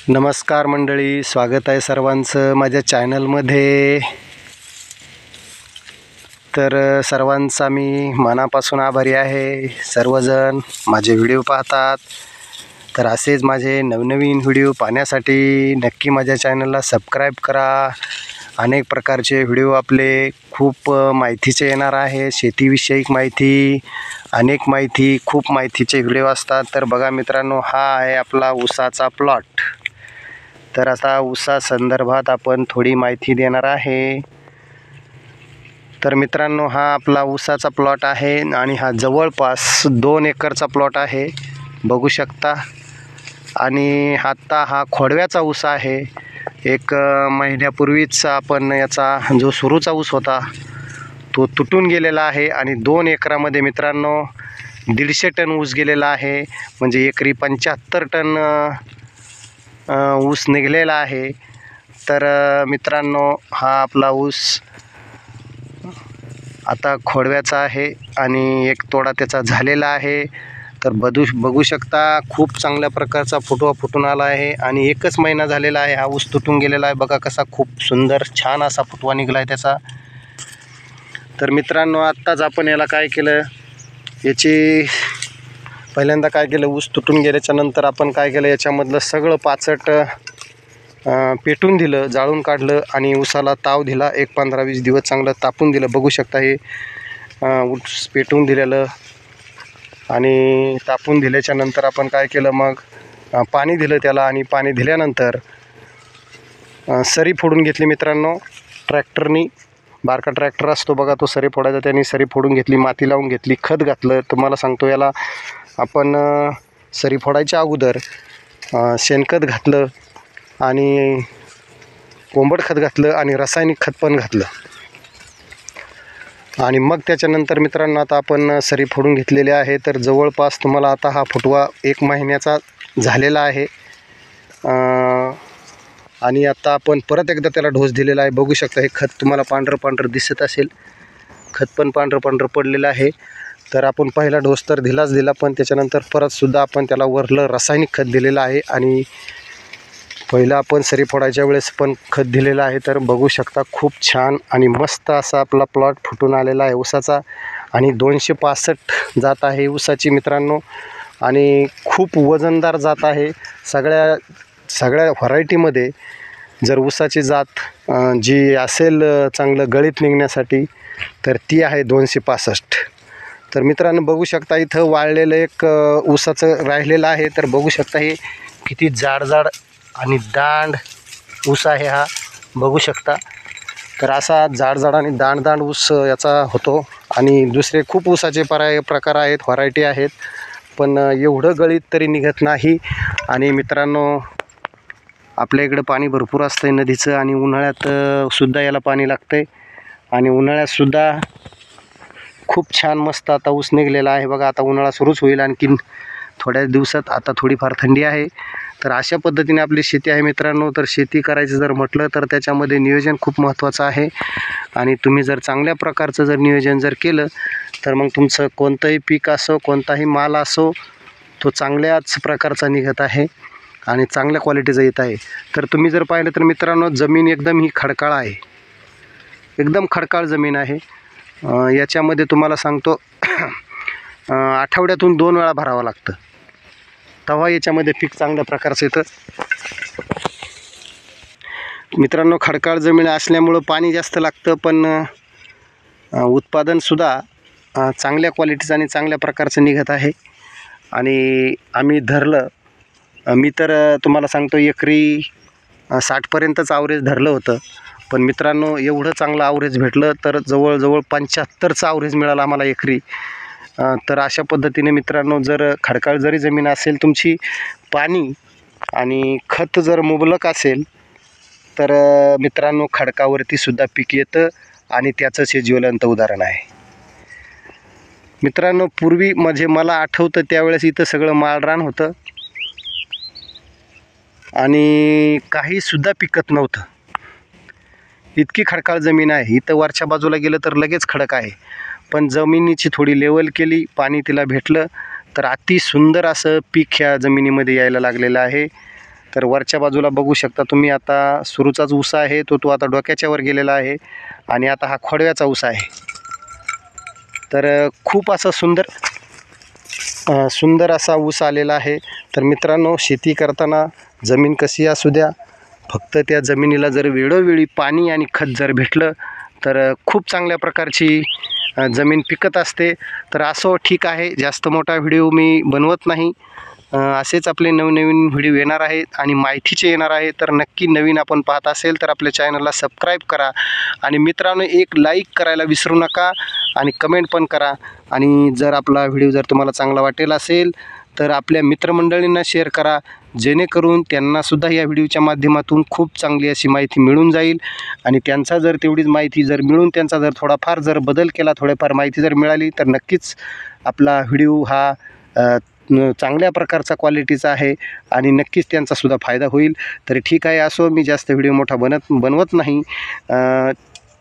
नमस्कार मंडळी, स्वागत आहे सर्वांचं माझ्या चॅनलमध्ये. तर सर्वांचा मी मनापासून आभारी आहे. सर्वजण माझे व्हिडिओ पाहतात, तर असेच माझे नवनवीन व्हिडिओ पाहण्यासाठी नक्की माझ्या चॅनलला सबस्क्राईब करा. अनेक प्रकारचे व्हिडिओ आपले खूप माहितीचे येणार आहे. शेतीविषयक माहिती, अनेक माहिती, खूप माहितीचे व्हिडिओ असतात. तर बघा मित्रांनो, हा आहे आपला ऊसाचा प्लॉट. तर आता ऊसा संदर्भात आपण थोडी माहिती देणार आहे. तर मित्रांनो, हा आपला ऊसाचा प्लॉट आहे आणि हा जवळपास 2 एकरचा प्लॉट आहे, बघू शकता. आणि आता हा खोडव्याचा ऊस आहे. एक महिन्यापूर्वीच आपण याचा जो सुरूचा ऊस होता तो तुटून गेलेला आहे आणि 2 एकरामध्ये मित्रांनो 150 टन ऊस गेलेला आहे. म्हणजे एकरी 75 टन ऊस निघलेला आहे. तर मित्रांनो, हा आपला ऊस आता खोडव्याचा आहे आणि एक तोडा त्याचा झालेला आहे. तर बघू शकता, खूप चांगल्या प्रकारचा फुटवा फुटून आला आहे आणि 1च महिना झालेला आहे हा ऊस तुटून गेलेला आहे. बघा कसा खूप सुंदर छान असा फुटवा निघाला आहे त्याचा. तर मित्रांनो, आत्ताच आपण याला काय केलं, याची पहिल्यांदा काय केलं, ऊस तुटून गेल्याच्या नंतर आपण काय केलं, याच्यामधलं सगळं पाचट पेटून दिलं, जाळून काढलं आणि ऊसाला ताव दिला. एक 15-20 दिवस चांगलं तापून दिलं. बघू शकता हे ऊस पेटून दिलेलं आणि तापून दिल्याच्या नंतर आपण काय केलं, मग पाणी दिलं त्याला आणि पाणी दिल्यानंतर सरी फोडून घेतली मित्रांनो ट्रॅक्टरनी. बारका ट्रॅक्टर असतो बघा, तो सरी फोडायचा, त्यांनी सरी फोडून घेतली, माती लावून घेतली, खत घातलं. तुम्हाला सांगतो, याला आपण सरी फोडायच्या अगोदर शेणखत घातलं आणि कोंबड खत घातलं आणि रासायनिक खत पण घातलं. आणि मग त्याच्यानंतर मित्रांनो, आता आपण सरी फोडून घेतलेले आहे. तर जवळपास तुम्हाला आता हा फुटवा 1 महिन्याचा झालेला आहे. आणि आता आपण परत एकदा त्याला डोस दिलेला आहे. बघू शकता, हे खत तुम्हाला पांढरं पांढरं दिसत असेल, खत पण पांढरं पांढरं पडलेलं आहे. तर आपण पहिला डोस तर दिला, पण त्याच्यानंतर परतसुद्धा आपण त्याला वरलं रासायनिक खत दिलेलं आहे आणि पहिलं आपण सरी फोडायच्या वेळेस पण खत दिलेलं आहे. तर बघू शकता, खूप छान आणि मस्त असा आपला प्लॉट फुटून आलेला आहे ऊसाचा. आणि 265 जात आहे ऊसाची मित्रांनो आणि खूप वजनदार जात आहे. सगळ्या व्हरायटीमध्ये जर ऊसाची जात जी असेल चांगलं गळीत निघण्यासाठी, तर ती आहे 265. तर मित्रांनो, बघू शकता, इथं वाळलेलं एक ऊसाचं राहिलेलं आहे. तर बघू शकता, हे किती जाड आणि दांड ऊस आहे हा, बघू शकता. तर असा जाड आणि दांड ऊस याचा होतो. आणि दुसरे खूप ऊसाचे प्रकार आहेत, व्हरायटी आहेत, पण एवढं गळीत तरी निघत नाही. आणि मित्रांनो, आपल्या इकडं पाणी भरपूर असतं आहे नदीचं आणि उन्हाळ्यात सुद्धा याला पाणी लागतं आहे. आणि उन्हाळ्यातसुद्धा खूप छान मस्त आता ऊस निघलेला आहे. बघा, आता उन्हाळा सुरूच होईल आणखीन थोड्या दिवसात. आता थोडीफार थंडी आहे. तर अशा पद्धतीने आपली शेती आहे मित्रांनो. तर शेती करायचं जर म्हटलं तर त्याच्यामध्ये नियोजन खूप महत्त्वाचं आहे. आणि तुम्ही जर चांगल्या प्रकारचं जर नियोजन जर केलं, तर मग तुमचं कोणतंही पीक असो, कोणताही माल असो, तो चांगल्याच प्रकारचा निघत आहे आणि चांगल्या क्वालिटीचा येत आहे. तर तुम्ही जर पाहिलं तर मित्रांनो, जमीन एकदम ही खडकाळ आहे, एकदम खडकाळ जमीन आहे. याच्यामध्ये तुम्हाला सांगतो आठवड्यातून 2 वेळा भरावं लागतं, तेव्हा याच्यामध्ये पीक चांगल्या प्रकारचं येतं. मित्रांनो, खडकाळ जमीन असल्यामुळं पाणी जास्त लागतं, पण उत्पादनसुद्धा चांगल्या क्वालिटीचं आणि चांगल्या प्रकारचं निघत आहे. आणि आम्ही धरलं, मी तर तुम्हाला सांगतो एकरी 60पर्यंतच ॲव्हरेज धरलं होतं. पण मित्रांनो, एवढं चांगलं ॲव्हरेज भेटलं, तर जवळजवळ 75चं ॲव्हरेज मिळालं आम्हाला एकरी. तर अशा पद्धतीने मित्रांनो, जर खडकाळ जरी जमीन असेल तुमची, पाणी आणि खत जर मुबलक असेल, तर मित्रांनो, खडकावरती सुद्धा पीक येतं आणि त्याचंच हे ज्वलंत उदाहरण आहे. मित्रांनो, पूर्वी म्हणजे मला आठवतं त्यावेळेस इथं सगळं माळरान होतं आणि काहीसुद्धा पिकत नव्हतं. इतकी खडकाळ जमीन आहे. इथं वरच्या बाजूला गेलं तर लगेच खडक आहे, पण जमिनीची थोडी लेवल केली, पाणी तिला भेटलं, तर अति सुंदर असं पीक ह्या जमिनीमध्ये यायला लागलेलं आहे. तर वरच्या बाजूला बघू शकता तुम्ही, आता सुरूचाच ऊस आहे तो आता डोक्याच्या वर गेलेला आहे आणि आता हा खोडव्याचा ऊस आहे. तर खूप असा सुंदर असा ऊस आलेला आहे. तर मित्रांनो, शेती करताना जमीन कशी असू द्या, फक्त त्या जमिनीला जर वेळोवेळी पाणी आणि खत जर भेटलं तर खूप चांगल्या प्रकारची जमीन पिकत असते. तर असो, ठीक आहे, जास्त मोठा व्हिडिओ मी बनवत नाही. असेच आपले नवनवीन व्हिडिओ येणार आहेत आणि माहितीचे येणार आहे. तर नक्की नवीन आपण पाहत असेल तर आपल्या चॅनलला सबस्क्राईब करा आणि मित्रांनो एक लाईक करायला विसरू नका आणि कमेंट पण करा. आणि जर आपला व्हिडिओ जर तुम्हाला चांगला वाटेल असेल तर आपल्या मित्रमंडळींना शेअर करा, जेणेकरून त्यांनासुद्धा या व्हिडिओच्या माध्यमातून खूप चांगली अशी माहिती मिळून जाईल. आणि त्यांचा जर तेवढीच माहिती जर मिळून त्यांचा जर थोडाफार जर बदल केला, थोडीफार माहिती जर मिळाली तर नक्कीच आपला व्हिडिओ हा चांगल्या प्रकारचा क्वालिटीचा आहे आणि नक्कीच त्यांचासुद्धा फायदा होईल. तर ठीक आहे, असो, मी जास्त व्हिडिओ मोठा बनवत नाही.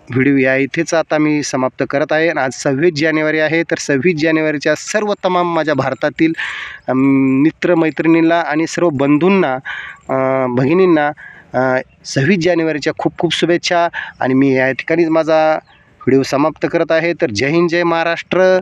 व्हिडिओ या इथेच आता मी समाप्त करत आहे. आणि आज 26 जानेवारी आहे. तर 26 जानेवारीच्या सर्व तमाम माझ्या भारतातील मित्रमैत्रिणींना आणि सर्व बंधूंना, भगिनींना 26 जानेवारीच्या खूप खूप शुभेच्छा. आणि मी या ठिकाणीच माझा व्हिडिओ समाप्त करत आहे. तर जय हिंद, जय महाराष्ट्र.